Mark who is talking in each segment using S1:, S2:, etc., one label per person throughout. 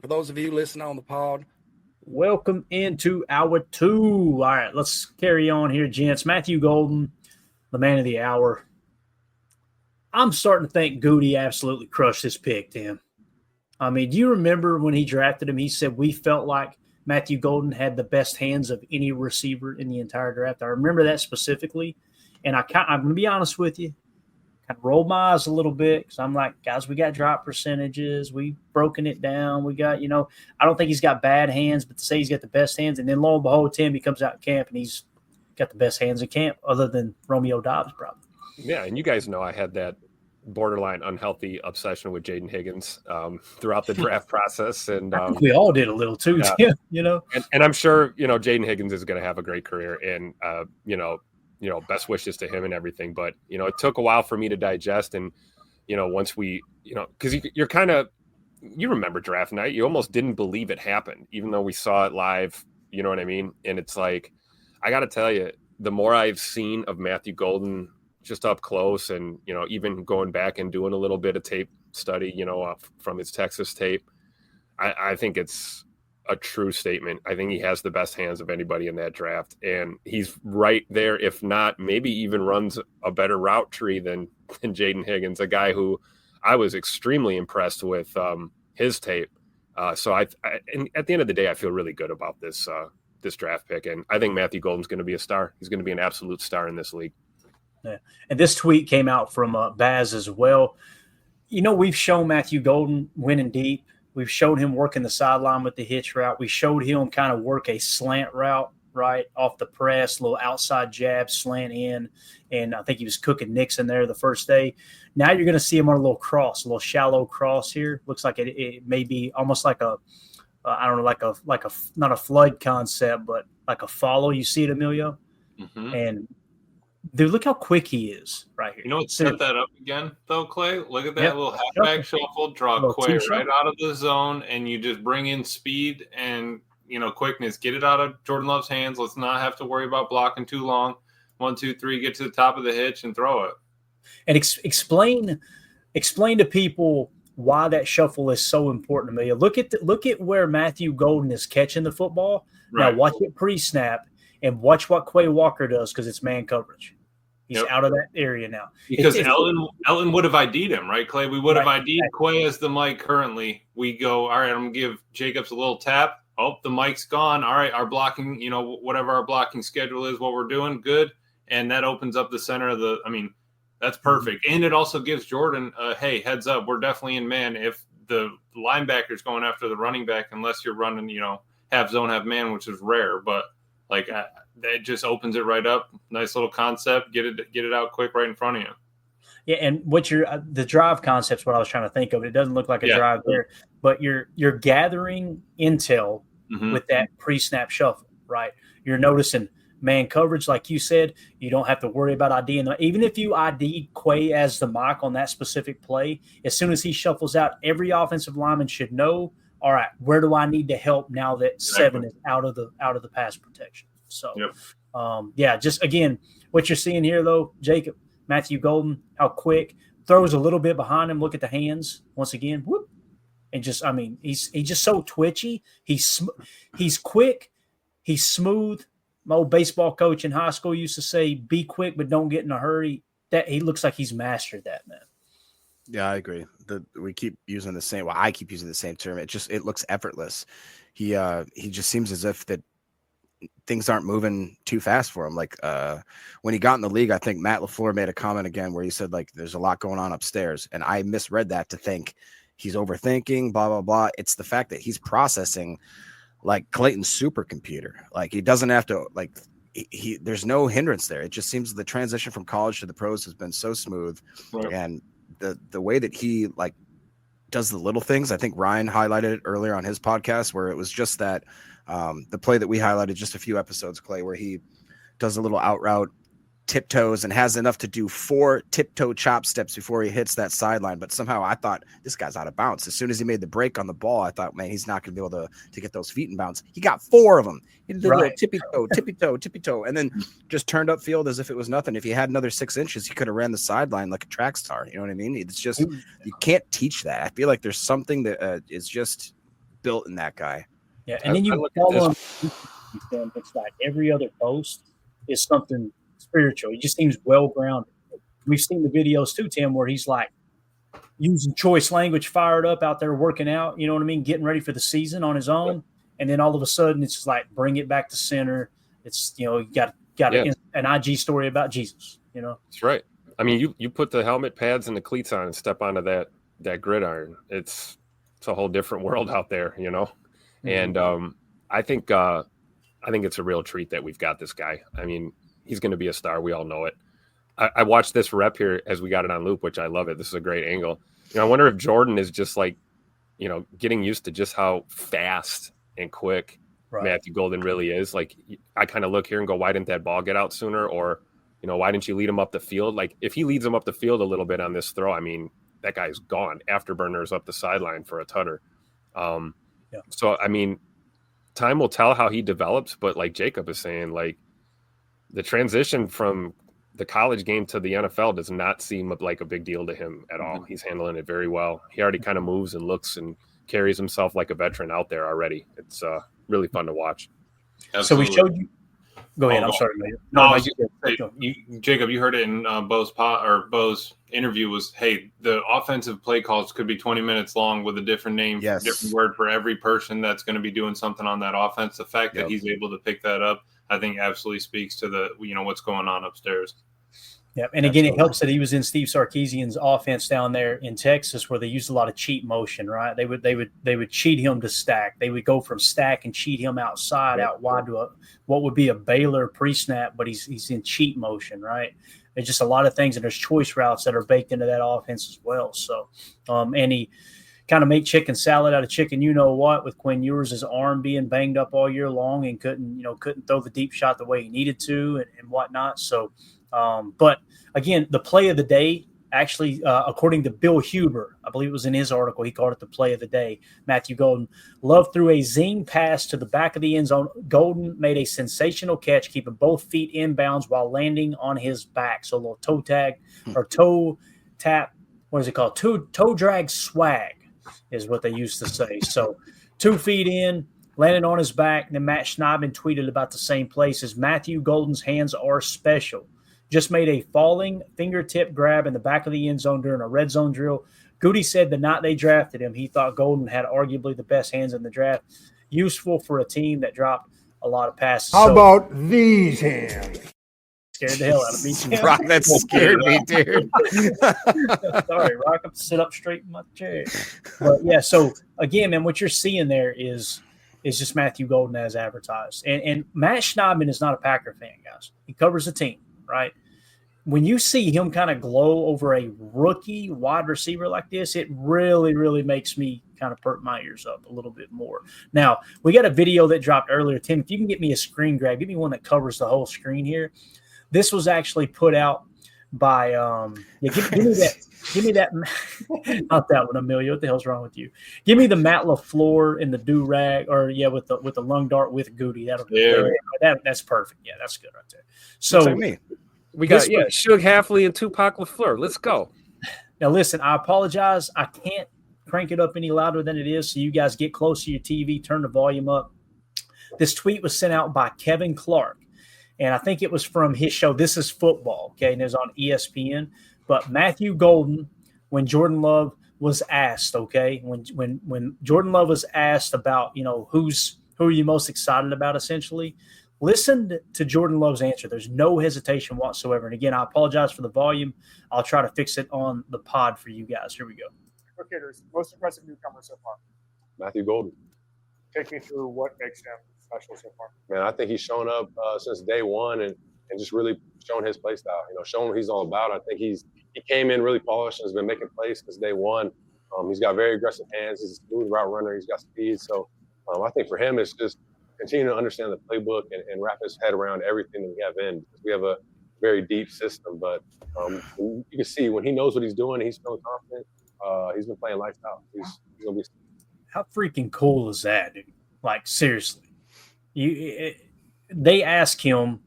S1: For those of you listening on the pod,
S2: welcome into hour 2. All right, let's carry on here, gents. Matthew Golden, the man of the hour. I'm starting to think Goody absolutely crushed this pick, Tim. I mean, do you remember when he drafted him? He said we felt like Matthew Golden had the best hands of any receiver in the entire draft. I remember that specifically, and I'm going to be honest with you, kind of rolled my eyes a little bit because I'm like, guys, we got drop percentages. We've broken it down. We got, I don't think he's got bad hands, but to say he's got the best hands, and then lo and behold, Tim, he comes out in camp and he's got the best hands in camp other than Romeo Doubs probably.
S3: Yeah, and you guys know I had that borderline unhealthy obsession with Jaden Higgins throughout the draft process, and
S2: I think we all did a little too, Tim,
S3: And I'm sure Jaden Higgins is going to have a great career, and best wishes to him and everything. But it took a while for me to digest, and once we because you're kind of you remember draft night, you almost didn't believe it happened, even though we saw it live. You know what I mean? And it's like I got to tell you, the more I've seen of Matthew Golden just up close, and even going back and doing a little bit of tape study, from his Texas tape, I think it's a true statement. I think he has the best hands of anybody in that draft, and he's right there, if not maybe even runs a better route tree than Jaden Higgins, a guy who I was extremely impressed with his tape. So and at the end of the day, I feel really good about this draft pick, and I think Matthew Golden's going to be a star. He's going to be an absolute star in this league.
S2: Yeah. And this tweet came out from Baz as well. We've shown Matthew Golden winning deep. We've showed him working the sideline with the hitch route. We showed him kind of work a slant route, right, off the press, little outside jab, slant in. And I think he was cooking Nixon there the first day. Now you're going to see him on a little cross, a little shallow cross here. Looks like it may be almost like not a flood concept, but like a follow. You see it, Emilio?
S4: Mm-hmm.
S2: And dude, look how quick he is right here.
S4: What set that up again, though, Clay? Look at that little halfback shuffle, draw Quay right out of the zone, and you just bring in speed and, quickness. Get it out of Jordan Love's hands. Let's not have to worry about blocking too long. 1, 2, 3, get to the top of the hitch and throw it.
S2: And explain to people why that shuffle is so important to me. Look at where Matthew Golden is catching the football. Right. Now watch it pre-snap. And watch what Quay Walker does because it's man coverage. He's out of that area now.
S4: Because Ellen would have ID'd him, right, Clay? We would have ID'd Quay as the mic currently. We go, all right, I'm going to give Jacobs a little tap. Oh, the mic's gone. All right, our blocking, whatever our blocking schedule is, what we're doing, good. And that opens up the center of that's perfect. And it also gives Jordan, hey, heads up, we're definitely in man. If the linebacker's going after the running back, unless you're running, half zone, half man, which is rare, but that just opens it right up. Nice little concept. Get it out quick right in front of you.
S2: Yeah, and what the drive concept's what I was trying to think of. It doesn't look like a drive there, but you're gathering intel with that pre-snap shuffle, right? You're noticing man coverage, like you said. You don't have to worry about IDing. Even if you ID Quay as the mock on that specific play, as soon as he shuffles out, every offensive lineman should know, all right, where do I need to help now that 7 is out of the pass protection? So, just again, what you're seeing here, though, Jacob, Matthew Golden, how quick, throws a little bit behind him. Look at the hands once again. Whoop. And he's just so twitchy. He's quick. He's smooth. My old baseball coach in high school used to say, be quick, but don't get in a hurry. That he looks like he's mastered that, man.
S5: Yeah, I agree. We keep using the same. Well, I keep using the same term. It looks effortless. He just seems as if that things aren't moving too fast for him. Like when he got in the league, I think Matt LaFleur made a comment again where he said there's a lot going on upstairs, and I misread that to think he's overthinking. Blah blah blah. It's the fact that he's processing like Clayton's supercomputer. Like he doesn't have to there's no hindrance there. It just seems the transition from college to the pros has been so smooth, and the way that he does the little things. I think Ryan highlighted it earlier on his podcast where it was just that the play that we highlighted just a few episodes, Clay, where he does a little out route, tiptoes, and has enough to do 4 tiptoe chop steps before he hits that sideline. But somehow I thought this guy's out of bounds. As soon as he made the break on the ball, I thought, man, he's not going to be able to get those feet in bounds. He got 4 of them. He did a little tippy toe, and then just turned up field as if it was nothing. If he had another 6 inches, he could have ran the sideline like a track star. You know what I mean? It's just, you can't teach that. I feel like there's something that is just built in that guy.
S2: Yeah, and then you follow him. It's like every other post is something spiritual. He just seems well grounded. We've seen the videos too, Tim, where he's like using choice language, fired up out there working out. You know what I mean? Getting ready for the season on his own, and then all of a sudden it's just like bring it back to center. It's you got an IG story about Jesus.
S3: That's right. I mean, you put the helmet pads and the cleats on and step onto that gridiron. It's a whole different world out there, Mm-hmm. And I think it's a real treat that we've got this guy. I mean, he's going to be a star. We all know it. I watched this rep here as we got it on loop, which I love it. This is a great angle. I wonder if Jordan is just like, getting used to just how fast and quick Matthew Golden really is. Like, I kind of look here and go, why didn't that ball get out sooner? Or, why didn't you lead him up the field? Like, if he leads him up the field a little bit on this throw, I mean, that guy's gone. Afterburners up the sideline for a tutter. So, I mean, time will tell how he develops. But like Jacob is saying, like, the transition from the college game to the NFL does not seem like a big deal to him at all. He's handling it very well. He already kind of moves and looks and carries himself like a veteran out there already. It's really fun to watch.
S4: Absolutely.
S2: So we showed you. Go ahead. I'm sorry.
S4: Jacob, you heard it in Bo's interview was, hey, the offensive play calls could be 20 minutes long with a different name, different word for every person that's going to be doing something on that offense. The fact that he's able to pick that up, I think absolutely speaks to the, what's going on upstairs.
S2: Yeah, and again, it helps that he was in Steve Sarkisian's offense down there in Texas, where they used a lot of cheat motion. Right? They would cheat him to stack. They would go from stack and cheat him outside, out wide to what would be a Baylor pre-snap, but he's in cheat motion. Right? There's just a lot of things, and there's choice routes that are baked into that offense as well. So, and he kind of made chicken salad out of chicken. With Quinn Ewers' arm being banged up all year long and couldn't throw the deep shot the way he needed to and whatnot. So. But again, the play of the day, actually, according to Bill Huber, I believe it was in his article, he called it the play of the day. Matthew Golden. Love threw a zing pass to the back of the end zone. Golden made a sensational catch, keeping both feet inbounds while landing on his back. So a little toe tag or toe tap. What is it called? Toe drag swag is what they used to say. So 2 feet in, landed on his back. And then Matt Schneidman tweeted about the same place as Matthew Golden's hands are special. Just made a falling fingertip grab in the back of the end zone during a red zone drill. Goody said the night they drafted him, he thought Golden had arguably the best hands in the draft. Useful for a team that dropped a lot of passes.
S6: How about these hands?
S2: Scared the hell out of me.
S5: Rock, that scared me, dude.
S2: Sorry, Rock. I'm sit up straight in my chair. But yeah, so again, man, what you're seeing there is just Matthew Golden as advertised. And Matt Schneidman is not a Packer fan, guys. He covers the team, right? When you see him kind of glow over a rookie wide receiver like this, it really, really makes me kind of perk my ears up a little bit more. Now, we got a video that dropped earlier. Tim, if you can get me a screen grab, give me one that covers the whole screen here. This was actually put out by give me that not that one, Amelia. What the hell's wrong with you? Give me the Matt LaFleur in the do-rag, or with the lung dart with Goody. That's perfect. Yeah, that's good right there. So
S5: like me.
S3: We got Suge Hafley and Tupac LaFleur. Let's go.
S2: Now listen, I apologize. I can't crank it up any louder than it is, so you guys get close to your TV, turn the volume up. This tweet was sent out by Kevin Clark, and I think it was from his show This Is Football, okay, and it was on ESPN. But Matthew Golden, when Jordan Love was asked, okay, when Jordan Love was asked about, who are you most excited about, essentially, listen to Jordan Love's answer. There's no hesitation whatsoever. And again, I apologize for the volume. I'll try to fix it on the pod for you guys. Here we go.
S6: Cricketers, most impressive newcomer so far.
S7: Matthew Golden.
S6: Take me through what makes him special so far.
S7: Man, I think he's shown up since day one and just really shown his play style. Shown what he's all about. I think he came in really polished and has been making plays since day one. He's got very aggressive hands. He's a smooth route runner. He's got speed. So I think for him, it's just continue to understand the playbook and wrap his head around everything that we have in. We have a very deep system, but you can see when he knows what he's doing, he's feeling confident. He's been playing lights out. He's gonna be.
S2: How freaking cool is that, dude? Like seriously, they ask him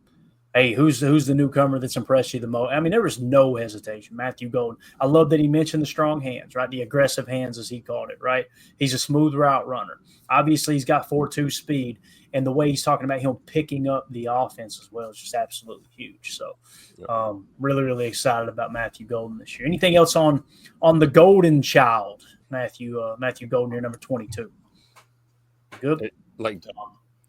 S2: hey, who's the newcomer that's impressed you the most? I mean, there was no hesitation. Matthew Golden. I love that he mentioned the strong hands, right? The aggressive hands, as he called it, right? He's a smooth route runner. Obviously, he's got 4.2 speed, and the way he's talking about him picking up the offense as well is just absolutely huge. So, really, really excited about Matthew Golden this year. Anything else on the Golden Child, Matthew Golden, your number 22? Good.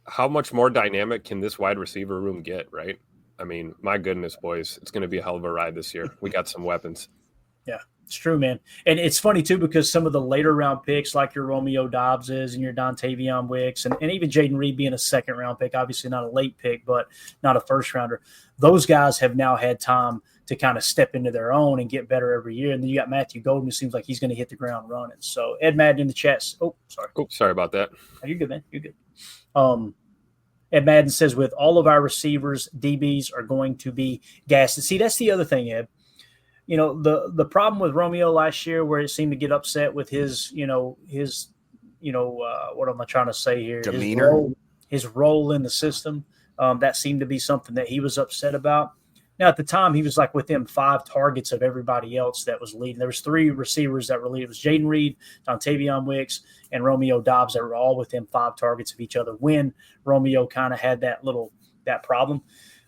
S3: How much more dynamic can this wide receiver room get, right? I mean, my goodness, boys, it's going to be a hell of a ride this year. We got some weapons.
S2: Yeah, it's true, man. And it's funny, too, because some of the later round picks, like your Romeo Dobbses and your Dontavion Wicks, and even Jaden Reed being a second-round pick, obviously not a late pick, but not a first-rounder, those guys have now had time to kind of step into their own and get better every year. And then you got Matthew Golden, who seems like he's going to hit the ground running. So, Ed Madden in the chat. Oh, sorry.
S3: Oh, sorry about that.
S2: Oh, you're good, man. You're good. Ed Madden says, with all of our receivers, DBs are going to be gassed. And see, that's the other thing, Ed. You know, the problem with Romeo last year, where it seemed to get upset with his what am I trying to say here?
S5: Demeanor.
S2: His role in the system. That seemed to be something that he was upset about. Now, at the time, he was like within 5 targets of everybody else that was leading. There was 3 receivers that were leading. It was Jaden Reed, Dontavion Wicks, and Romeo Dobbs that were all within 5 targets of each other when Romeo kind of had that problem.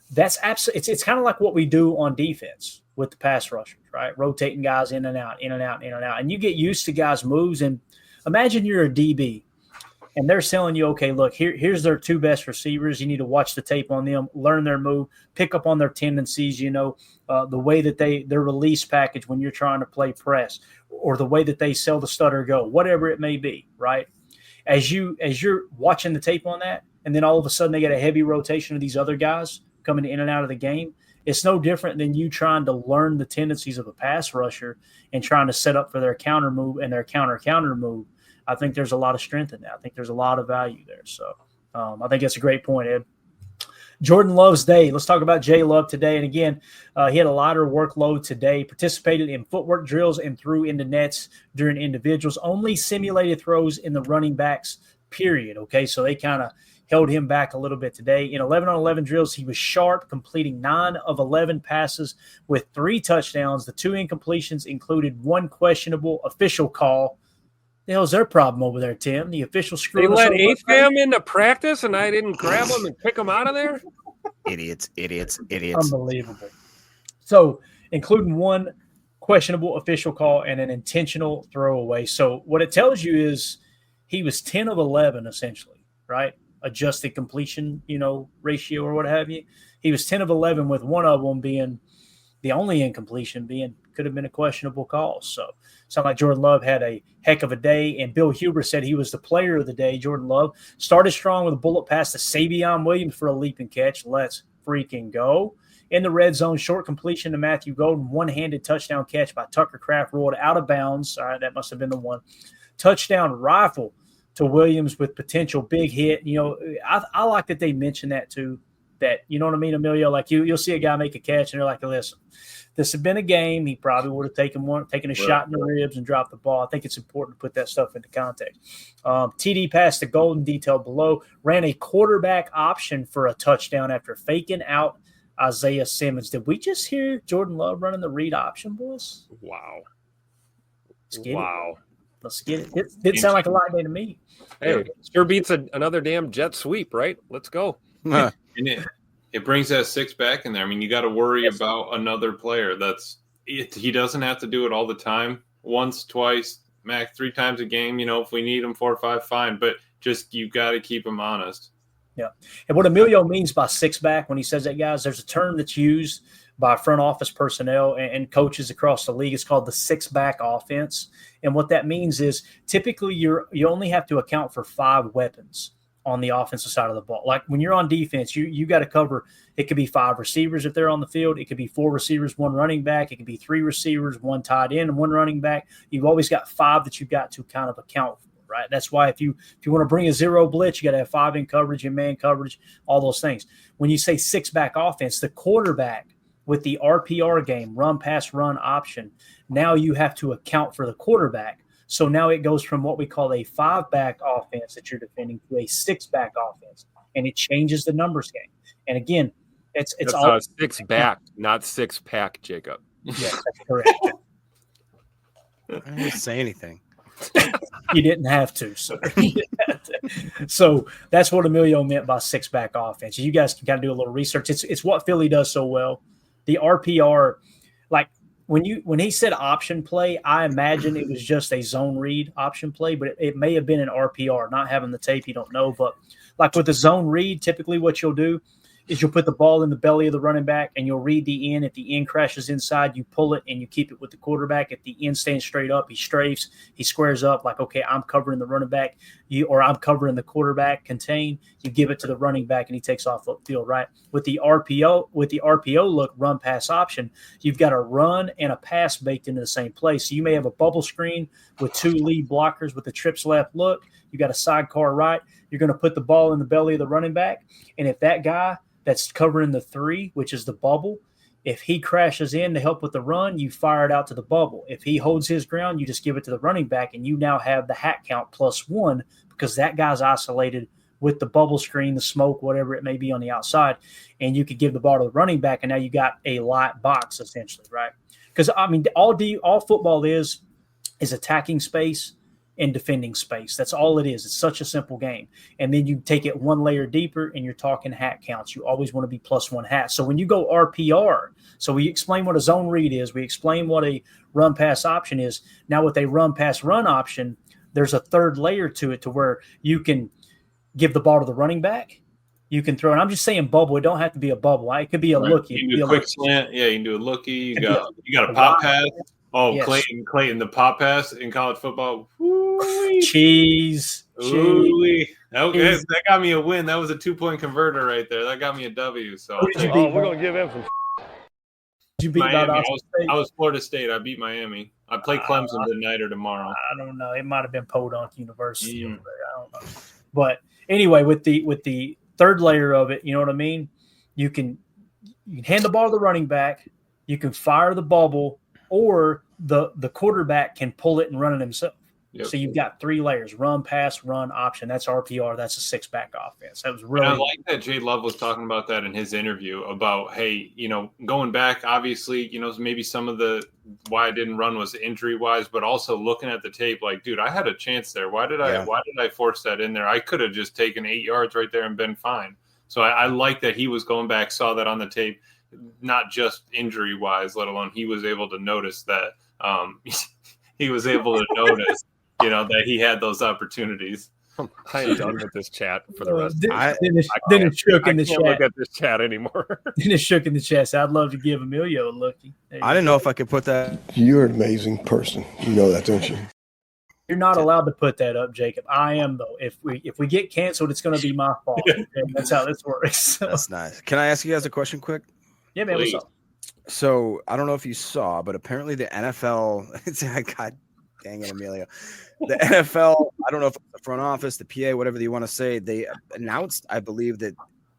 S2: That's absolutely – it's kind of like what we do on defense with the pass rushers, right? Rotating guys in and out, in and out, in and out. And you get used to guys' moves. And imagine you're a DB. And they're telling you, okay, look, here's their 2 best receivers. You need to watch the tape on them, learn their move, pick up on their tendencies, the way that their release package when you're trying to play press, or the way that they sell the stutter go, whatever it may be, right? As you're watching the tape on that, and then all of a sudden they get a heavy rotation of these other guys coming in and out of the game, it's no different than you trying to learn the tendencies of a pass rusher and trying to set up for their counter move and their counter move. I think there's a lot of strength in that. I think there's a lot of value there. So I think that's a great point, Ed. Jordan Love's day. Let's talk about Jay Love today. And again, he had a lighter workload today, participated in footwork drills and threw into nets during individuals, only simulated throws in the running backs, period. Okay, so they kind of held him back a little bit today. In 11-on-11 drills, he was sharp, completing 9 of 11 passes with 3 touchdowns. The 2 incompletions included 1 questionable official call. The hell's their problem over there, Tim? The official screw.
S3: They let AFAM into practice, and I didn't grab them and pick them out of there.
S5: Idiots.
S2: Unbelievable. So, including 1 questionable official call and an intentional throwaway. So, what it tells you is he was 10 of 11, essentially, right? Adjusted completion, ratio or what have you. He was 10 of 11, with 1 of them being the only incompletion could have been a questionable call. So, sound like Jordan Love had a heck of a day, and Bill Huber said he was the player of the day. Jordan Love started strong with a bullet pass to Savion Williams for a leap and catch. Let's freaking go. In the red zone, short completion to Matthew Golden, 1-handed touchdown catch by Tucker Kraft, rolled out of bounds. All right, that must have been the one. Touchdown rifle to Williams with potential big hit. I like that they mentioned that too. That, you know what I mean, Emilio? Like you'll see a guy make a catch and they're like, listen, this had been a game. He probably would have taken a shot in the ribs and dropped the ball. I think it's important to put that stuff into context. TD pass to Golden, detailed below. Ran a quarterback option for a touchdown after faking out Isaiah Simmons. Did we just hear Jordan Love running the read option, boys?
S3: Wow.
S2: Let's get it. It didn't sound like a lot day to me.
S3: Hey, sure beats another damn jet sweep, right? Let's go.
S4: And it brings that 6 back in there. I mean, you got to worry about another player. He doesn't have to do it all the time. Once, twice, max 3 times a game. If we need him 4 or 5, fine. But just you got to keep him honest.
S2: Yeah. And what Emilio means by 6 back when he says that, guys, there's a term that's used by front office personnel and coaches across the league. It's called the 6-back offense. And what that means is typically you only have to account for 5 weapons on the offensive side of the ball. Like when you're on defense, you got to cover, it could be 5 receivers if they're on the field. It could be 4 receivers, 1 running back. It could be 3 receivers, 1 tight end, and 1 running back. You've always got 5 that you've got to kind of account for, right? That's why if you want to bring a 0 blitz, you got to have 5 in coverage and man coverage, all those things. When you say 6-back offense, the quarterback with the RPR game, run, pass, run option, now you have to account for the quarterback. So now it goes from what we call a 5-back offense that you're defending to a 6-back offense, and it changes the numbers game. And again, It's all
S3: six back, not six pack, Jacob.
S2: Yes, that's correct.
S5: I didn't say anything.
S2: You didn't have to, sir. So that's what Emilio meant by six back offense. You guys can kind of do a little research. It's what Philly does so well. The RPR, like when he said option play, I imagine it was just a zone read option play, but it may have been an RPR. Not having the tape, you don't know. But like with the zone read, typically what you'll do is you'll put the ball in the belly of the running back and you'll read the end. If the end crashes inside, you pull it and you keep it with the quarterback. If the end stands straight up, he strafes, he squares up like, okay, I'm covering the running back, or I'm covering the quarterback contain. You give it to the running back and he takes off upfield, right? With the RPO look, run pass option, you've got a run and a pass baked into the same place. So you may have a bubble screen with two lead blockers with the trips left look. You got a sidecar right. You're going to put the ball in the belly of the running back. And if that guy that's covering the three, which is the bubble, if he crashes in to help with the run, you fire it out to the bubble. If he holds his ground, you just give it to the running back, and you now have the hat count +1 because that guy's isolated with the bubble screen, the smoke, whatever it may be on the outside, and you could give the ball to the running back, and now you got a light box essentially, right? Because, I mean, all football is attacking space and defending space. That's all it is. It's such a simple game. And then you take it one layer deeper and you're talking hat counts. You always want to be +1 hat. So when you go RPR, so we explain what a zone read is. We explain what a run pass option is. Now with a run pass run option, there's a third layer to it to where you can give the ball to the running back. You can throw, and I'm just saying bubble. It don't have to be a bubble. It could be a lookie.
S4: You can do a quick slant. Yeah, you can do a lookie. You got a pop pass. Oh, yes. Clayton, the pop pass in college football. Woo-wee.
S2: Cheese.
S4: Okay, that got me a win. That was a 2-point converter right there. That got me a W. So
S7: we're going to give him some.
S2: Did you beat
S4: Miami. I was Florida State. I beat Miami. I play Clemson tonight or tomorrow.
S2: I don't know. It might have been Podunk University. I don't know. But anyway, with the third layer of it, you know what I mean? You can hand the ball to the running back. You can fire the bubble. Or the quarterback can pull it and run it himself. Yep. So you've got three layers: run, pass, run, option. That's RPR. That's a six-back offense. That was really.
S4: And I like that Jay Love was talking about that in his interview about, hey, going back, obviously, maybe some of the why I didn't run was injury-wise, but also looking at the tape, like, dude, I had a chance there. Why did I force that in there? I could have just taken 8 yards right there and been fine. So I like that he was going back, saw that on the tape. Not just injury wise, let alone he was able to notice that he was able to notice, that he had those opportunities.
S3: I am done with this chat for the rest.
S2: Then it shook in the chat.
S3: I can't look at this chat anymore.
S2: Then it shook in the chat. So I'd love to give Emilio a lookie.
S5: I didn't know if I could put that.
S8: You're an amazing person. You know that, don't you?
S2: You're not allowed to put that up, Jacob. I am, though. If we get canceled, it's going to be my fault. Okay? That's how this works.
S5: That's nice. Can I ask you guys a question quick?
S2: Yeah, man. What's up?
S5: So I don't know if you saw, but apparently the NFL. God dang it, Emilio. The NFL. I don't know if the front office, the PA, whatever you want to say, they announced, I believe, that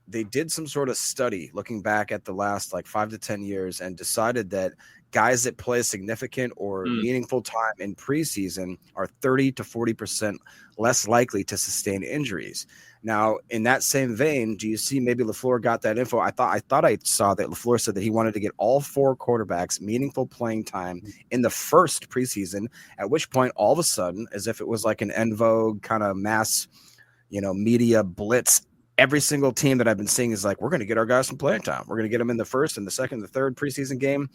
S5: they did some sort of study looking back at the last 5 to 10 years and decided that guys that play significant or meaningful time in preseason are 30 to 40% less likely to sustain injuries. Now, in that same vein, do you see maybe LaFleur got that info? I thought I saw that LaFleur said that he wanted to get all four quarterbacks meaningful playing time in the first preseason, at which point all of a sudden, as if it was like an en vogue kind of mass, media blitz, every single team that I've been seeing is like, we're going to get our guys some playing time. We're going to get them in the first and the second, the third preseason game.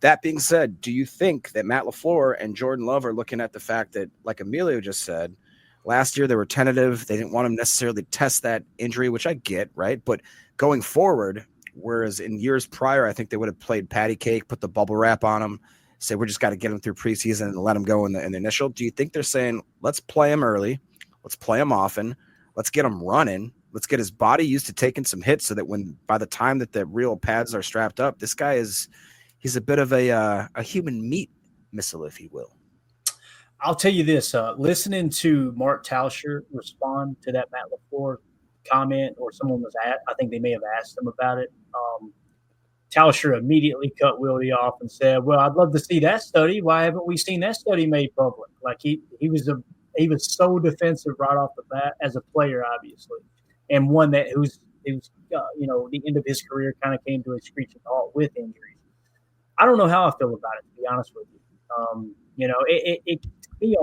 S5: That being said, do you think that Matt LaFleur and Jordan Love are looking at the fact that, like Emilio just said, last year they were tentative. They didn't want him necessarily to test that injury, which I get, right? But going forward, whereas in years prior, I think they would have played patty cake, put the bubble wrap on him, say we're just got to get him through preseason and let him go in the initial. Do you think they're saying, let's play him early, let's play him often, let's get him running, let's get his body used to taking some hits so that by the time that the real pads are strapped up, this guy he's a bit of a human meat missile, if you will.
S2: I'll tell you this, listening to Mark Tauscher respond to that Matt LaFleur comment, or someone I think they may have asked him about it. Tauscher immediately cut Wildy off and said, well, I'd love to see that study. Why haven't we seen that study made public? Like he was so defensive right off the bat as a player, obviously. And one who's who's, the end of his career kind of came to a screeching halt with injuries. I don't know how I feel about it, to be honest with you. On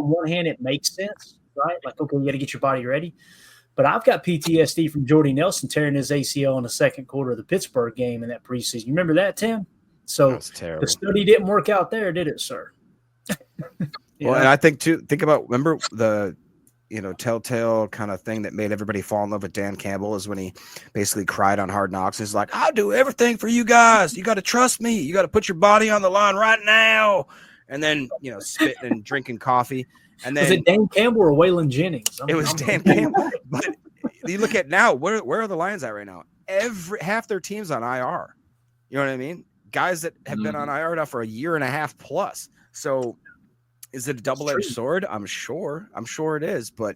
S2: one hand, it makes sense, right? Like, okay, you got to get your body ready. But I've got PTSD from Jordy Nelson tearing his ACL in the second quarter of the Pittsburgh game in that preseason. You remember that, Tim? So the study didn't work out there, did it, sir?
S5: Well, and I think too. Remember the, telltale kind of thing that made everybody fall in love with Dan Campbell is when he basically cried on Hard Knocks. He's like, "I'll do everything for you guys. You got to trust me. You got to put your body on the line right now." And then spitting and drinking coffee. And then
S2: was it Dan Campbell or Waylon Jennings?
S5: It was Dan Campbell. But you look at now, where are the Lions at right now? Half their team's on IR. You know what I mean? Guys that have been on IR now for a year and a half plus. So is it a double-edged sword? I'm sure it is, but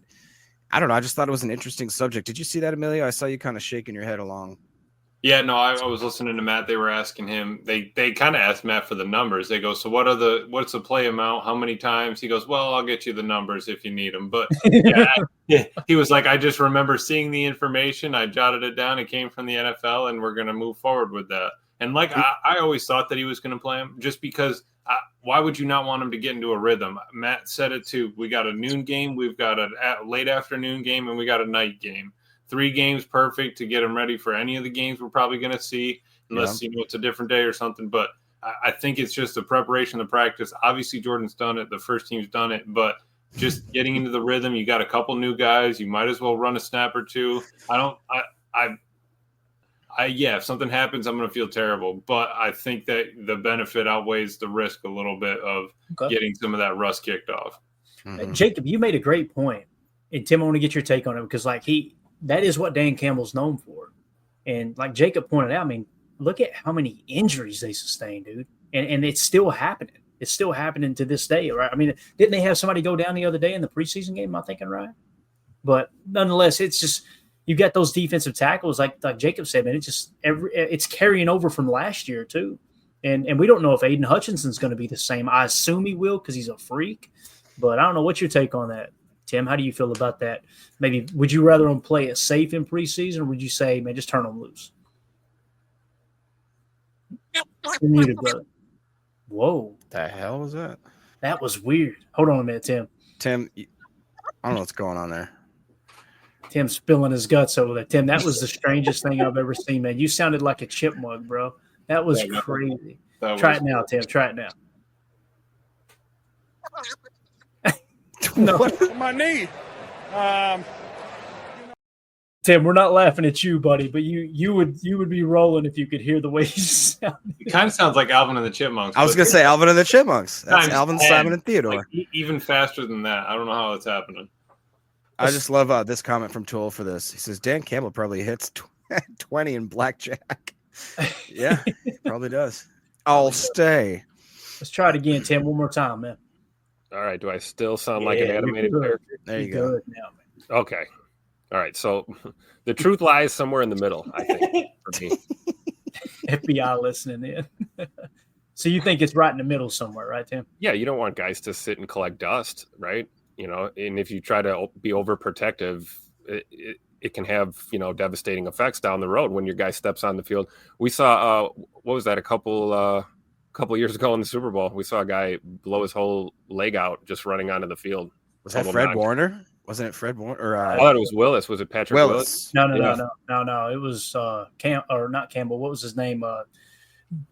S5: I don't know. I just thought it was an interesting subject. Did you see that, Emilio? I saw you kind of shaking your head along.
S4: Yeah, no, I was listening to Matt. They were asking him. They kind of asked Matt for the numbers. They go, so what's the play amount? How many times? He goes, well, I'll get you the numbers if you need them. But he was like, I just remember seeing the information. I jotted it down. It came from the NFL, and we're going to move forward with that. And like I always thought that he was going to play him, just because. Why would you not want him to get into a rhythm? Matt said it too. We got a noon game, we've got a late afternoon game, and we got a night game. 3 games perfect to get him ready for any of the games we're probably going to see, unless it's a different day or something. But I think it's just the preparation, the practice. Obviously, Jordan's done it. The first team's done it. But just getting into the rhythm, you got a couple new guys. You might as well run a snap or two. If something happens, I'm going to feel terrible. But I think that the benefit outweighs the risk a little bit of getting some of that rust kicked off.
S2: Mm-hmm. Jacob, you made a great point. And Tim, I want to get your take on it because that is what Dan Campbell's known for. And like Jacob pointed out, I mean, look at how many injuries they sustained, dude. And it's still happening. It's still happening to this day, right? I mean, didn't they have somebody go down the other day in the preseason game? Am I thinking right? But nonetheless, it's just you got those defensive tackles, like Jacob said, man. It's carrying over from last year too, and we don't know if Aiden Hutchinson's going to be the same. I assume he will because he's a freak, but I don't know. What's your take on that, Tim? How do you feel about that? Maybe would you rather them play it safe in preseason, or would you say, man, just turn them loose? You're muted, brother. Whoa.
S5: The hell was that?
S2: That was weird. Hold on a minute, Tim.
S5: Tim, I don't know what's going on there.
S2: Tim spilling his guts over there. Tim, that was the strangest thing I've ever seen, man. You sounded like a chipmunk, bro. That was crazy. Try it now, Tim. Try it now. No.
S6: My knee.
S2: Tim, we're not laughing at you, buddy, but you would be rolling if you could hear the way you sound.
S4: It kind of sounds like Alvin and the Chipmunks.
S5: I was going to say Alvin and the Chipmunks. That's Alvin, Simon, and Theodore.
S4: Like, even faster than that. I don't know how it's happening.
S5: I just love this comment from Tool for this. He says, Dan Campbell probably hits 20 in blackjack. Yeah, probably does. I'll stay.
S2: Let's try it again, Tim, one more time, man.
S3: All right. Do I still sound like an animated character?
S5: There you go.
S2: Now, man.
S3: Okay. All right. So the truth lies somewhere in the middle, I think, for me.
S2: FBI listening in. So you think it's right in the middle somewhere, right, Tim?
S3: Yeah, you don't want guys to sit and collect dust, right? And if you try to be overprotective, it can have, devastating effects down the road when your guy steps on the field. We saw, what was that, a couple years ago in the Super Bowl, we saw a guy blow his whole leg out just running onto the field.
S5: Was that Fred Warner? Wasn't it Fred Warner?
S3: I thought it was Willis. Was it Patrick Willis?
S2: No. It was not Campbell. What was his name?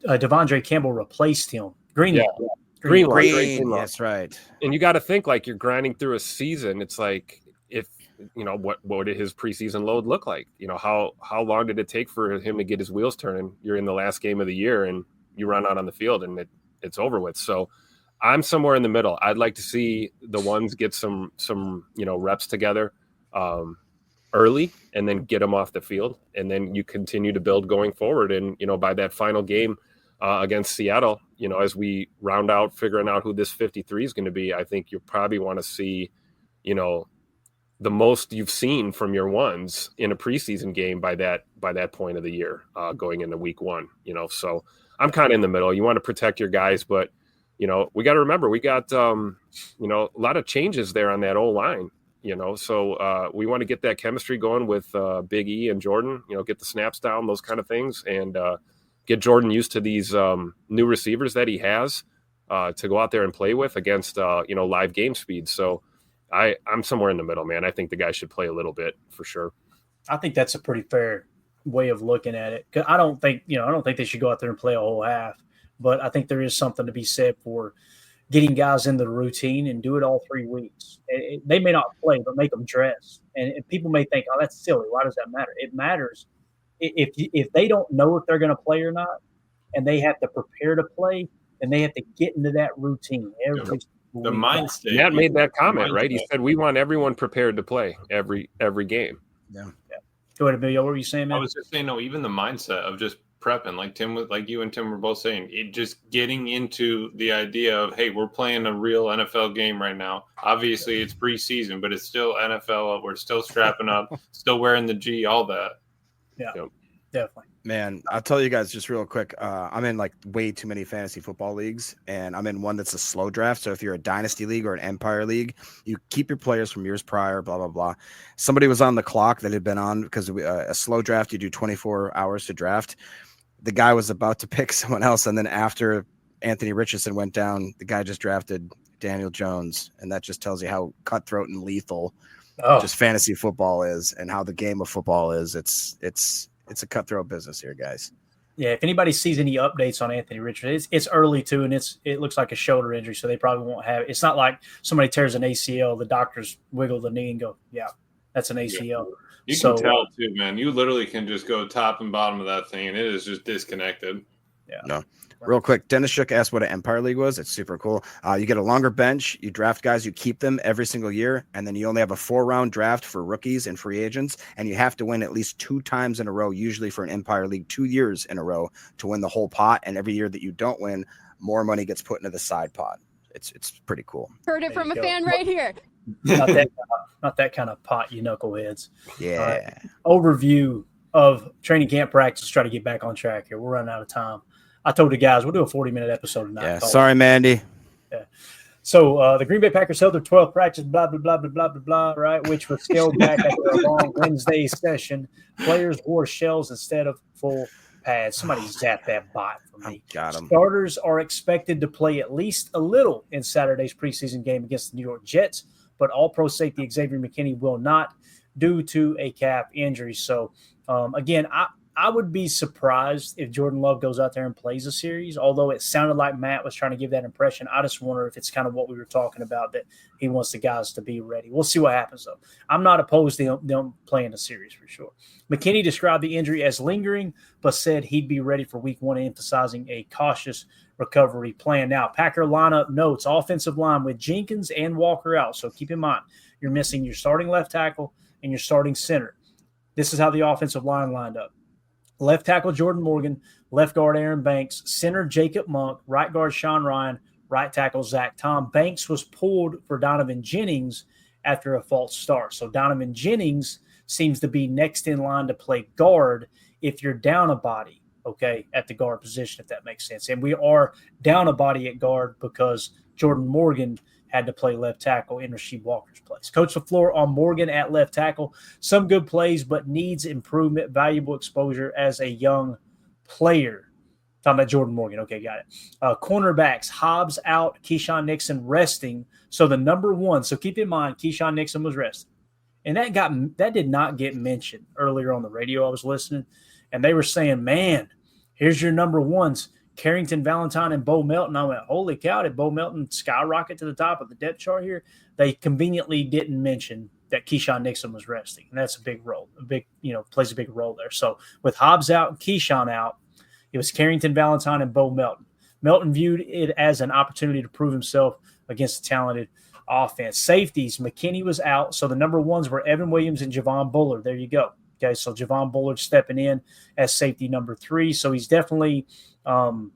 S2: Devondre Campbell replaced him. Greenlaw.
S3: Yeah.
S5: Green. That's right.
S3: And you got to think like you're grinding through a season. It's like if what did his preseason load look like? How long did it take for him to get his wheels turning? You're in the last game of the year and you run out on the field and it's over with. So I'm somewhere in the middle. I'd like to see the ones get some reps together early and then get them off the field, and then you continue to build going forward. And by that final game against Seattle, as we round out figuring out who this 53 is going to be, I think you probably want to see, the most you've seen from your ones in a preseason game by that point of the year, going into week 1. So I'm kind of in the middle. You want to protect your guys, but we got to remember we got a lot of changes there on that O-line. So we want to get that chemistry going with Big E and Jordan, get the snaps down, those kind of things, and get Jordan used to these new receivers that he has to go out there and play with against, live game speed. So I'm somewhere in the middle, man. I think the guy should play a little bit for sure.
S2: I think that's a pretty fair way of looking at it. 'Cause I don't think they should go out there and play a whole half, but I think there is something to be said for getting guys into the routine and do it all 3 weeks. They may not play, but make them dress. And people may think, oh, that's silly. Why does that matter? It matters. If they don't know if they're going to play or not, and they have to prepare to play, then they have to get into that routine every
S4: the mindset.
S3: Matt made that comment, right? He said we want everyone prepared to play every game.
S5: Yeah.
S2: Go ahead, Emilio. What were you saying, man?
S4: I was just saying, no, even the mindset of just prepping, like you and Tim were both saying, it just getting into the idea of, hey, we're playing a real NFL game right now. Obviously, it's preseason, but it's still NFL. We're still strapping up, still wearing the G, all that.
S2: Yeah, definitely.
S5: Man, I'll tell you guys just real quick. I'm in like way too many fantasy football leagues, and I'm in one that's a slow draft. So if you're a dynasty league or an empire league, you keep your players from years prior, blah, blah, blah. Somebody was on the clock that had been on because a slow draft, you do 24 hours to draft. The guy was about to pick someone else. And then after Anthony Richardson went down, the guy just drafted Daniel Jones. And that just tells you how cutthroat and lethal just fantasy football is and how the game of football is. It's a cutthroat business here, guys.
S2: Yeah, if anybody sees any updates on Anthony Richardson, it's early too, and it looks like a shoulder injury, so they probably won't have it. It's not like somebody tears an ACL, the doctors wiggle the knee and go, yeah, that's an ACL.
S4: Yeah. You can tell too, man. You literally can just go top and bottom of that thing, and it is just disconnected.
S2: Yeah.
S5: No. Real quick, Dennis Shook asked what an Empire League was. It's super cool. You get a longer bench. You draft guys. You keep them every single year. And then you only have a 4-round draft for rookies and free agents. And you have to win at least 2 times in a row, usually for an Empire League, 2 years in a row to win the whole pot. And every year that you don't win, more money gets put into the side pot. It's pretty cool.
S9: Heard it from a fan right here.
S2: Not that kind of pot, you knuckleheads.
S5: Yeah.
S2: Overview of training camp practice. Try to get back on track here. We're running out of time. I told the guys we'll do a 40-minute episode tonight.
S5: Yeah, sorry, Mandy.
S2: Yeah. So the Green Bay Packers held their 12th practice, blah, blah, blah, blah, blah, blah, blah, right, which was scaled back after a long Wednesday session. Players wore shells instead of full pads. Somebody zap that bot for me.
S5: Got him.
S2: Starters are expected to play at least a little in Saturday's preseason game against the New York Jets, but all-pro safety Xavier McKinney will not due to a calf injury. So, again, I would be surprised if Jordan Love goes out there and plays a series, although it sounded like Matt was trying to give that impression. I just wonder if it's kind of what we were talking about, that he wants the guys to be ready. We'll see what happens, though. I'm not opposed to them playing a series for sure. McKinney described the injury as lingering, but said he'd be ready for week 1, emphasizing a cautious recovery plan. Now, Packer lineup notes, offensive line with Jenkins and Walker out. So keep in mind, you're missing your starting left tackle and your starting center. This is how the offensive line lined up. Left tackle Jordan Morgan, left guard Aaron Banks, center Jacob Monk, right guard Sean Ryan, right tackle Zach Tom. Banks was pulled for Donovan Jennings after a false start. So Donovan Jennings seems to be next in line to play guard if you're down a body, okay, at the guard position, if that makes sense. And we are down a body at guard because Jordan Morgan had to play left tackle in Rasheed Walker's place. Coach LaFleur on Morgan at left tackle. Some good plays, but needs improvement, valuable exposure as a young player. Talking about Jordan Morgan. Okay, got it. Cornerbacks, Hobbs out, Keyshawn Nixon resting. So the number 1, so keep in mind, Keyshawn Nixon was resting. And that did not get mentioned earlier on the radio. I was listening, and they were saying, man, here's your number 1s. Carrington Valentine and Bo Melton. I went, holy cow, did Bo Melton skyrocket to the top of the depth chart here? They conveniently didn't mention that Keyshawn Nixon was resting, and that's a big role. Plays a big role there. So with Hobbs out and Keyshawn out, it was Carrington Valentine and Bo Melton. Melton viewed it as an opportunity to prove himself against a talented offense. Safeties, McKinney was out, so the number 1s were Evan Williams and Javon Bullard. There you go. Okay, so Javon Bullard stepping in as safety number 3. So he's definitely kind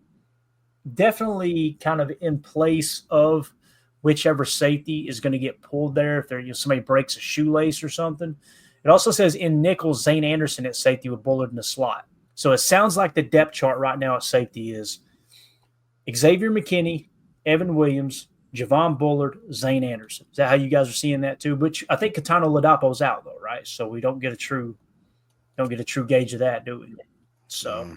S2: of in place of whichever safety is going to get pulled there. If somebody breaks a shoelace or something. It also says in nickel, Zane Anderson at safety with Bullard in the slot. So it sounds like the depth chart right now at safety is Xavier McKinney, Evan Williams, Javon Bullard, Zane Anderson. Is that how you guys are seeing that too? But I think Katano Ladapo's out though, right? So we don't get a true gauge of that, do we? So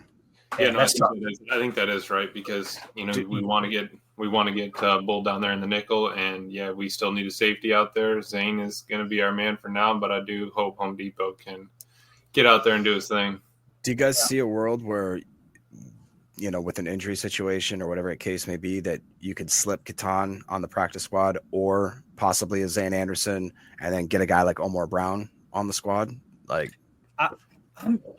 S4: I think that is right because we want to get Bull down there in the nickel, and we still need a safety out there. Zane is going to be our man for now, but I do hope Home Depot can get out there and do his thing.
S5: Do you guys see a world where, with an injury situation or whatever the case may be, that you could slip Catan on the practice squad or possibly a Zane Anderson and then get a guy like Omar Brown on the squad? Like,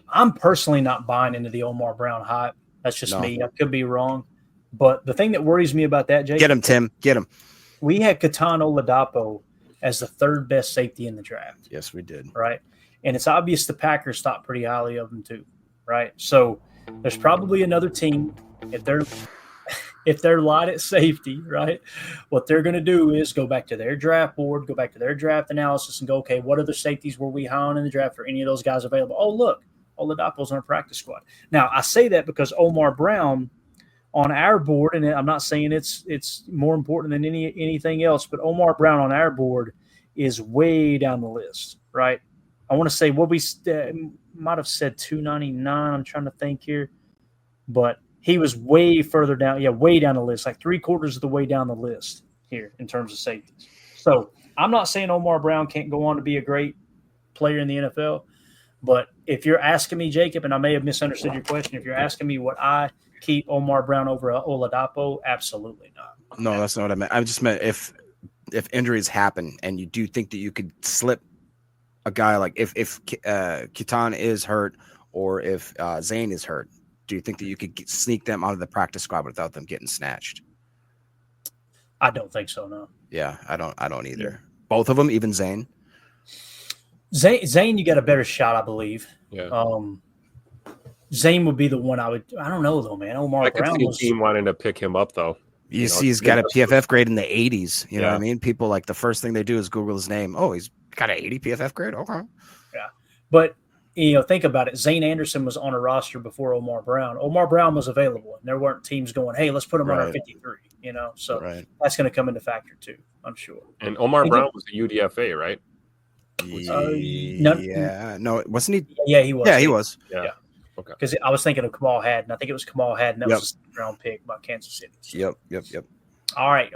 S2: I'm personally not buying into the Omar Brown hype. That's just me. I could be wrong. But the thing that worries me about that, Jake.
S5: Get him, Tim. Get him.
S2: We had Katano Ladapo as the third best safety in the draft.
S5: Yes, we did.
S2: Right. And it's obvious the Packers thought pretty highly of him too. Right. So there's probably another team, if they're light at safety, right, what they're going to do is go back to their draft board, go back to their draft analysis and go, okay, what other safeties were we high on in the draft for any of those guys available? Oh, look, Oladapo's on a practice squad. Now, I say that because Omar Brown on our board, and I'm not saying it's more important than anything else, but Omar Brown on our board is way down the list, right? I want to say what we might have said 299. I'm trying to think here, but he was way further down. Yeah, way down the list, like 3/4 of the way down the list here in terms of safeties. So I'm not saying Omar Brown can't go on to be a great player in the NFL, but if you're asking me, Jacob, and I may have misunderstood your question, if you're asking me would I keep Omar Brown over Oladapo, absolutely not.
S5: No, that's not what I meant. I just meant if injuries happen and you do think that you could slip a guy like if Catan is hurt or if Zane is hurt, do you think that you could sneak them out of the practice squad without them getting snatched?
S2: I don't think so. No.
S5: Yeah, I don't either. Yeah. Both of them, even Zane.
S2: Zane, you got a better shot, I believe.
S3: Yeah.
S2: Zane would be the one I would. I don't know though, man. Omar Brown
S3: was. Team wanting to pick him up though.
S5: You see, he's got a PFF grade in the 80s. You know what I mean? People like the first thing they do is Google his name. Oh, he's got an 80 PFF grade. Okay.
S2: Yeah, but think about it. Zane Anderson was on a roster before Omar Brown. Omar Brown was available, and there weren't teams going, "Hey, let's put him on our 53." So that's going to come into factor too, I'm sure.
S3: And Omar Brown was a UDFA, right?
S5: No, wasn't he?
S2: Yeah, he was.
S5: Yeah, he was.
S3: Yeah. Okay.
S2: Because I was thinking of Kamal Haddon. I think it was Kamal Haddon. That was a second-round pick by Kansas City.
S5: Yep.
S2: All right.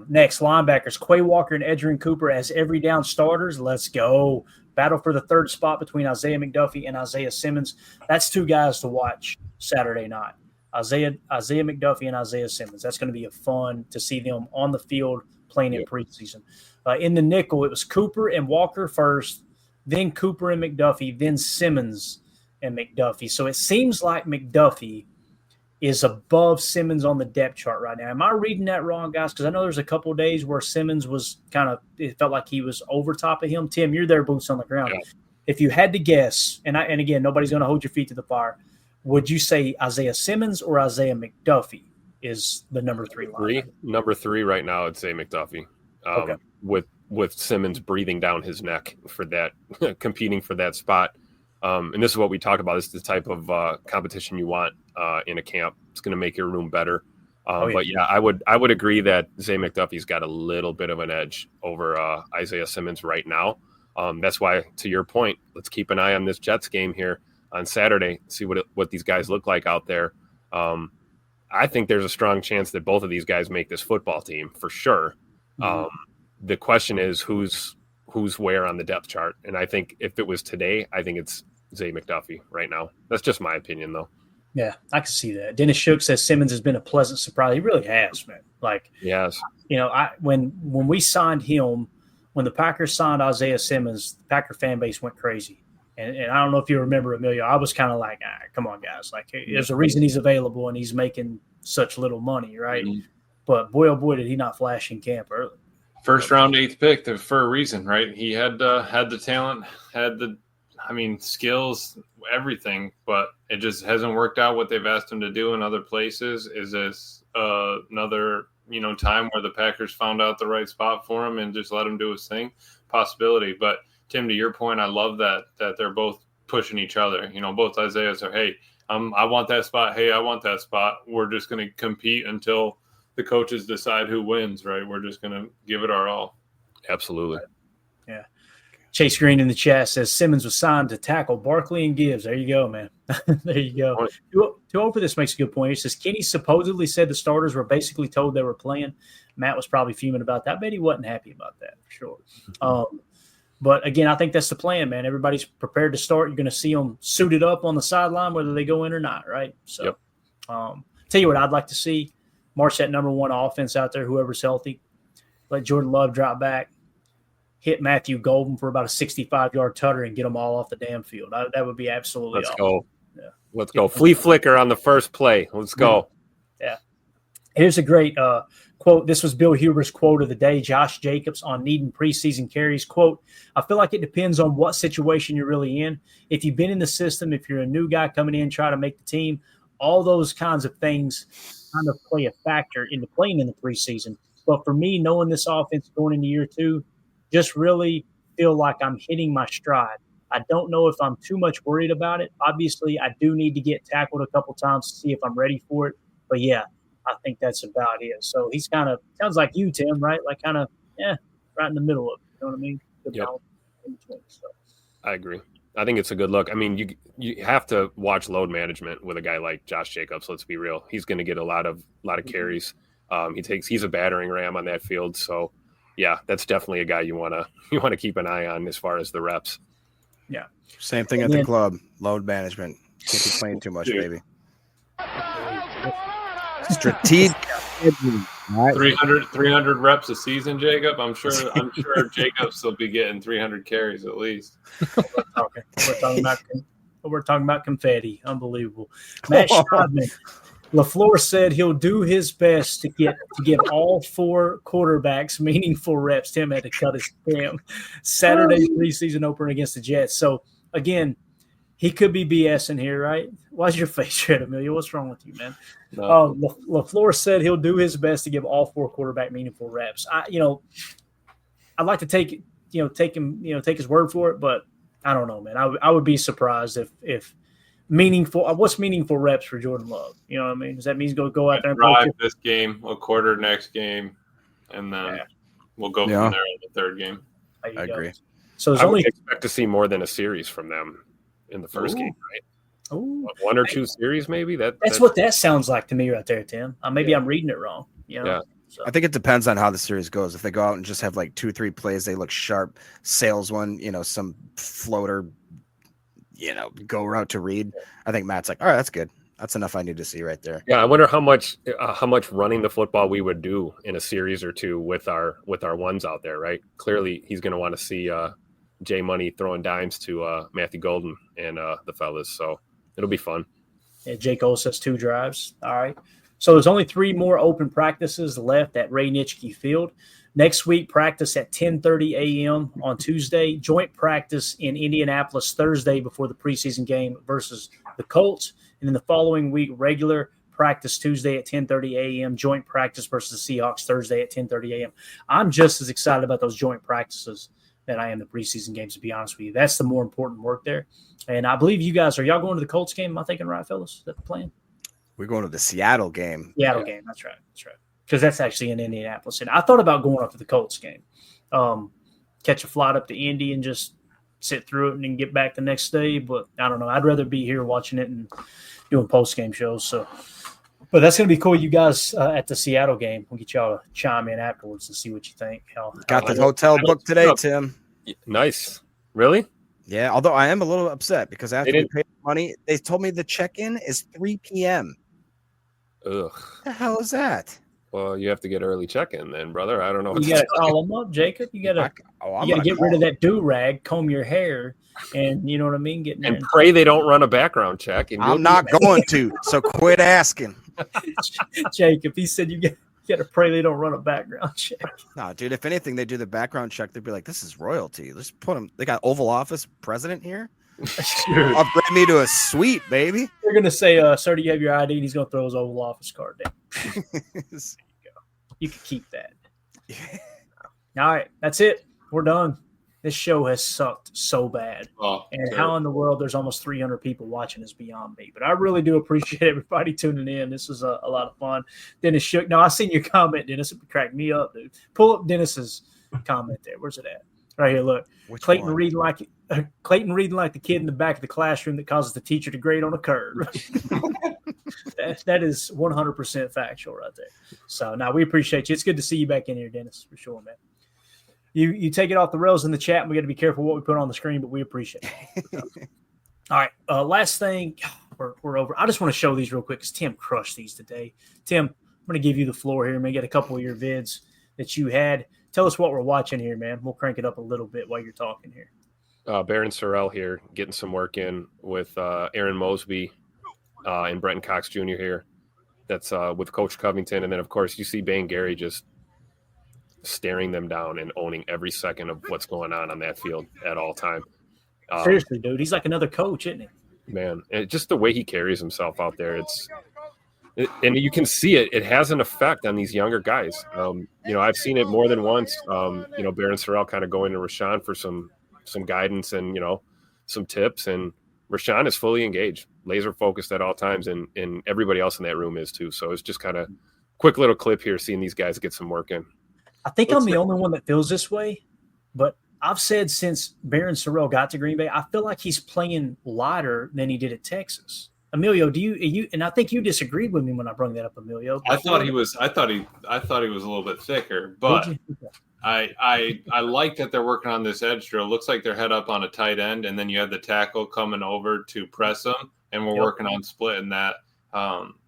S2: Next, linebackers. Quay Walker and Edgerrin Cooper as every down starters. Let's go. Battle for the third spot between Isaiah McDuffie and Isaiah Simmons. That's two guys to watch Saturday night. Isaiah McDuffie and Isaiah Simmons. That's going to be a fun to see them on the field playing in preseason. In the nickel, it was Cooper and Walker first, then Cooper and McDuffie, then Simmons and McDuffie. So it seems like McDuffie is above Simmons on the depth chart right now. Am I reading that wrong, guys? Because I know there's a couple of days where Simmons was it felt like he was over top of him. Tim, you're there, boots on the ground. Yeah. If you had to guess, and again, nobody's going to hold your feet to the fire, would you say Isaiah Simmons or Isaiah McDuffie is the number 3 line?
S3: Number 3 right now, I'd say McDuffie.
S2: Okay.
S3: With Simmons breathing down his neck for that, competing for that spot. And this is what we talked about. This is the type of competition you want in a camp. It's going to make your room better. But yeah, I would agree that Zay McDuffie's got a little bit of an edge over Isaiah Simmons right now. That's why, to your point, let's keep an eye on this Jets game here on Saturday, see what these guys look like out there. I think there's a strong chance that both of these guys make this football team for sure. The question is who's where on the depth chart. And I think if it was today, I think it's Zay McDuffie right now. That's just my opinion, though.
S2: Yeah, I can see that. Dennis Shook says Simmons has been a pleasant surprise. He really has, man.
S3: Yes.
S2: When we signed him, when the Packers signed Isaiah Simmons, the Packer fan base went crazy. And I don't know if you remember, Emilio, I was kind of like, come on, guys. There's a reason he's available and he's making such little money, right? Mm-hmm. But boy, oh boy, did he not flash in camp early.
S4: First round, 8th pick for a reason, right? He had the talent, skills, everything, but it just hasn't worked out what they've asked him to do in other places. Is this another, time where the Packers found out the right spot for him and just let him do his thing? Possibility. But Tim, to your point, I love that they're both pushing each other. Both Isaiahs are, hey, I want that spot. Hey, I want that spot. We're just going to compete until the coaches decide who wins, right? We're just going to give it our all.
S3: Absolutely.
S2: Yeah. Chase Green in the chat says Simmons was signed to tackle Barkley and Gibbs. There you go, man. There you go. To over this makes a good point. He says Kenny supposedly said the starters were basically told they were playing. Matt was probably fuming about that. I bet he wasn't happy about that for sure. But again, I think that's the plan, man. Everybody's prepared to start. You're going to see them suited up on the sideline, whether they go in or not, right? So, tell you what, I'd like to see march that number one offense out there, whoever's healthy. Let Jordan Love drop back, hit Matthew Golden for about a 65-yard tutter, and get them all off the damn field. That would be absolutely awesome.
S3: Go. Yeah. Let's go. Flea flicker on the first play. Let's go.
S2: Yeah. Here's a great quote. This was Bill Huber's quote of the day. Josh Jacobs on needing preseason carries. Quote, I feel like it depends on what situation you're really in. If you've been in the system, if you're a new guy coming in, trying to make the team, all those kinds of things kind of play a factor into playing in the preseason. But for me, knowing this offense going into year two, just really feel like I'm hitting my stride. I don't know if I'm too much worried about it. Obviously, I do need to get tackled a couple times to see if I'm ready for it. But, yeah, I think that's about it. So he's kind of – sounds like you, Tim, right? Like kind of, right in the middle of it. You know what I mean?
S3: Yep.
S2: In between, so. I
S3: agree. I think it's a good look. I mean, you have to watch load management with a guy like Josh Jacobs. Let's be real. He's going to get a lot of carries. He's a battering ram on that field. So, yeah, that's definitely a guy you want to keep an eye on as far as the reps.
S2: Yeah.
S5: Same thing at the club. Load management. Can't be playing too much, baby. Strategic.
S4: 300 reps a season, Jacob. I'm sure Jacobs will be getting 300 carries at least.
S2: We're talking about confetti. Unbelievable. Matt Shodman. LaFleur said he'll do his best to give all four quarterbacks meaningful reps. Tim had to cut his damn Saturday's preseason opener against the Jets. So, again, he could be BSing here, right? Why's your face red, Amelia? What's wrong with you, man? No. LaFleur said he'll do his best to give all four quarterback meaningful reps. I'd like to take his word for it, but I don't know, man. I would be surprised if meaningful. What's meaningful reps for Jordan Love? You know what I mean? Does that mean he's going to go out there and
S4: drive this game, a quarter next game, and then we'll go from there in the third game?
S5: I agree.
S2: So
S3: I would expect to see more than a series from them in the first game, right? One or two series, maybe. That's
S2: what that sounds like to me right there, Tim. Maybe I'm reading it wrong. You know?
S3: Yeah.
S5: So. I think it depends on how the series goes. If they go out and just have like 2-3 plays, they look sharp. Sales one, some floater, go route to read. I think Matt's like, all right, that's good. That's enough I need to see right there.
S3: Yeah, I wonder how much running the football we would do in a series or two with our ones out there, right? Clearly, he's going to want to see Jay Money throwing dimes to Matthew Golden and the fellas. So it'll be fun.
S2: Yeah, Jake Cole says 2 drives. All right. So there's only 3 more open practices left at Ray Nitschke Field. Next week, practice at 10:30 a.m. on Tuesday. Joint practice in Indianapolis Thursday before the preseason game versus the Colts. And then the following week, regular practice Tuesday at 10:30 a.m. Joint practice versus the Seahawks Thursday at 10:30 a.m. I'm just as excited about those joint practices than I am the preseason games, to be honest with you. That's the more important work there. And I believe you guys – are y'all going to the Colts game? Am I thinking right, fellas? Is that the plan?
S5: We're going to the Seattle game.
S2: Seattle game. That's right. Because that's actually in Indianapolis. And I thought about going up to the Colts game. Catch a flight up to Indy and just sit through it and then get back the next day. But I don't know. I'd rather be here watching it and doing post-game shows. So, but that's going to be cool. You guys at the Seattle game, we'll get y'all to chime in afterwards and see what you think.
S5: Got the hotel booked today, Tim.
S3: Nice. Really?
S5: Yeah, although I am a little upset because after we paid money, they told me the check-in is 3 p.m.
S3: Ugh.
S5: What the hell is that?
S3: Well, you have to get early check-in then, brother. I don't know.
S2: You got to call them up, Jacob. You got to get rid of that do-rag, comb your hair, and you know what I mean?
S3: And pray they don't run a background check. And
S5: I'm not going to, so quit asking.
S2: Jacob, he said you got to pray they don't run a background check.
S5: No, dude, if anything, they do the background check. They'd be like, this is royalty. Let's put them. They got Oval Office president here. Upgrade me to a suite, baby.
S2: They're going to say, sir, do you have your ID? And he's going to throw his Oval Office card down. You can keep that. All right. That's it. We're done. This show has sucked so bad. And
S4: terrible.
S2: how in the world there's almost 300 people watching is beyond me. But I really do appreciate everybody tuning in. This was a lot of fun. Dennis Shook. No, I seen your comment, Dennis. It cracked me up, dude. Pull up Dennis's comment there. Where's it at? Right here, look. Clayton reading like the kid in the back of the classroom that causes the teacher to grade on a curve. that is 100% factual right there. So, now we appreciate you. It's good to see you back in here, Dennis, for sure, man. You take it off the rails in the chat, and we got to be careful what we put on the screen, but we appreciate it. All right, last thing. We're over. I just want to show these real quick because Tim crushed these today. Tim, I'm going to give you the floor here. Maybe get a couple of your vids that you had. Tell us what we're watching here, man. We'll crank it up a little bit while you're talking here.
S3: Baron Sorrell here, getting some work in with Aaron Mosby and Brenton Cox Jr. here. That's with Coach Covington. And then, of course, you see Bane Gary just staring them down and owning every second of what's going on that field at all time.
S2: Seriously, dude. He's like another coach, isn't he?
S3: Man, and just the way he carries himself out there, and you can see it. It has an effect on these younger guys. I've seen it more than once. Baron Sorrell kind of going to Rashawn for some guidance and, some tips. And Rashawn is fully engaged, laser focused at all times. And everybody else in that room is too. So it's just kind of quick little clip here, seeing these guys get some work in.
S2: I think I'm the only one that feels this way, but I've said since Baron Sorrell got to Green Bay, I feel like he's playing lighter than he did at Texas. Emilio, do you? And I think you disagreed with me when I brought that up, Emilio.
S4: I thought he was a little bit thicker, but I like that they're working on this edge drill. It looks like they're head up on a tight end, and then you have the tackle coming over to press them, and we're working on splitting that.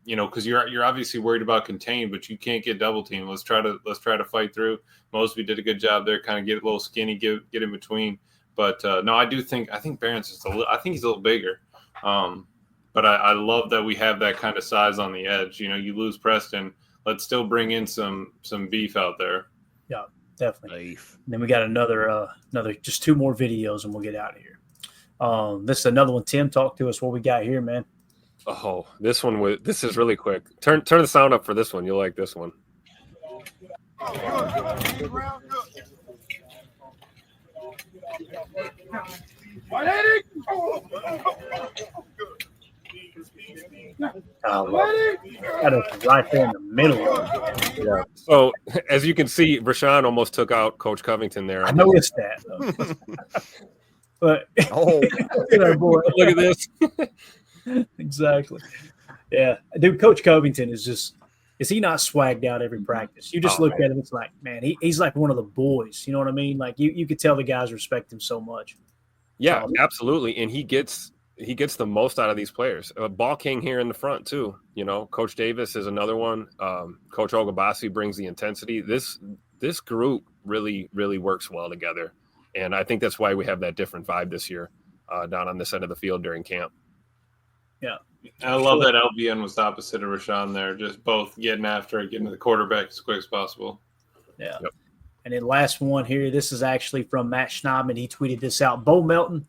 S4: Because you're obviously worried about contain, but you can't get double team. Let's try to fight through. Mosby did a good job there, kind of get a little skinny, get in between. But no, I think Barron's just I think he's a little bigger. But I love that we have that kind of size on the edge. You lose Preston, let's still bring in some beef out there.
S2: Yeah, definitely. And then we got another just two more videos, and we'll get out of here. This is another one. Tim, talk to us. What we got here, man?
S3: Oh, this is really quick. Turn the sound up for this one. You'll like this one.
S2: Right there in the middle.
S3: Yeah. So as you can see, Rashawn almost took out Coach Covington there.
S2: I noticed that. But
S3: look at this.
S2: Exactly. Yeah, dude. Coach Covington is he not swagged out every practice? You just look at him, it's like, man, he's like one of the boys. You know what I mean? Like you could tell the guys respect him so much.
S3: Yeah, absolutely. And he gets the most out of these players. Ball King here in the front too. Coach Davis is another one. Coach Ogabasi brings the intensity. This group really, really works well together. And I think that's why we have that different vibe this year down on this end of the field during camp.
S2: Yeah.
S4: I love that LBN was the opposite of Rashawn there, just both getting after it, getting to the quarterback as quick as possible.
S2: Yeah. Yep. And then last one here, this is actually from Matt Schneidman. He tweeted this out. Bo Melton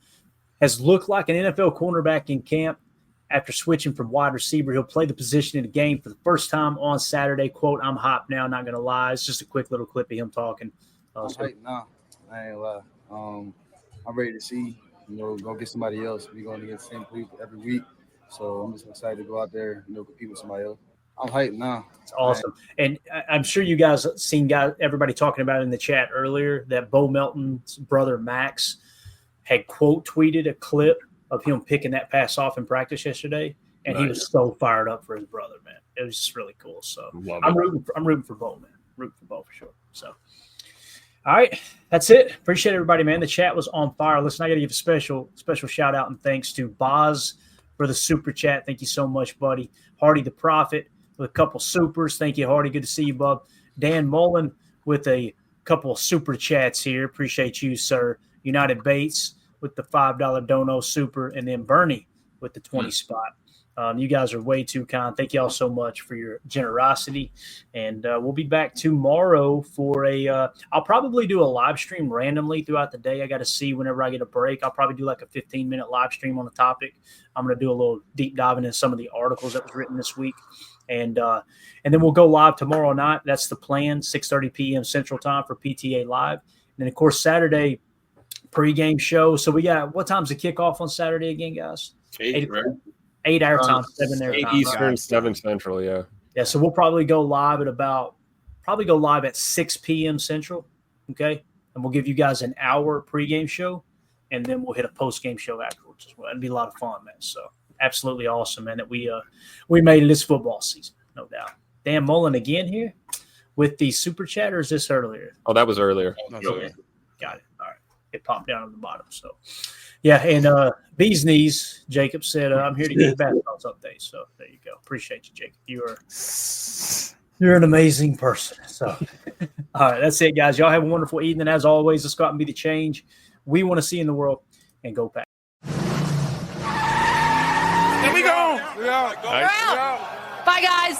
S2: has looked like an NFL cornerback in camp after switching from wide receiver. He'll play the position in the game for the first time on Saturday. Quote, "I'm hyped now, not going to lie." It's just a quick little clip of him talking.
S9: I'm hyped now. I ain't lie. I'm ready to see, go get somebody else. We're going to get the same people every week. So I'm just excited to go out there and compete with somebody else. I'm hyped now.
S2: It's awesome. And I'm sure you guys seen everybody talking about it in the chat earlier that Bo Melton's brother Max had quote tweeted a clip of him picking that pass off in practice yesterday. And He was so fired up for his brother, man. It was just really cool. So I'm rooting for Bo, man. Rooting for Bo for sure. So all right, that's it. Appreciate everybody, man. The chat was on fire. Listen, I got to give a special shout out and thanks to Boz for the super chat. Thank you so much, buddy. Hardy the Prophet with a couple supers. Thank you, Hardy. Good to see you, bub. Dan Mullen with a couple of super chats here. Appreciate you, sir. United Bates with the $5 dono super, and then Bernie with the 20 spot. You guys are way too kind. Thank you all so much for your generosity. And we'll be back tomorrow for I'll probably do a live stream randomly throughout the day. I got to see whenever I get a break. I'll probably do like a 15-minute live stream on a topic. I'm going to do a little deep dive into some of the articles that was written this week. And then we'll go live tomorrow night. That's the plan, 6:30 p.m. Central Time for PTA Live. And then, of course, Saturday, pregame show. So we got, what time's the kickoff on Saturday again, guys?
S4: 8, right?
S2: 8 our time, 7 their
S3: 8
S2: time.
S3: Eastern,
S2: Right?
S3: 7 Central. Yeah.
S2: Yeah. So we'll probably go live at 6 p.m. Central. Okay. And we'll give you guys an hour pregame show, and then we'll hit a postgame show afterwards as well. It'd be a lot of fun, man. So absolutely awesome, man, that we made it this football season, no doubt. Dan Mullen again here with the super chat, or is this earlier?
S3: Oh, that was earlier.
S2: Okay. Got it. All right. It popped down on the bottom. So, yeah. And Bee's Knees, Jacob said, I'm here to give basketball updates. So there you go. Appreciate you, Jacob. You're an amazing person. So, all right. That's it, guys. Y'all have a wonderful evening. As always, let's go out and be the change we want to see in the world, and go Pack.
S10: Here we go.
S3: Nice.
S10: Bye, guys.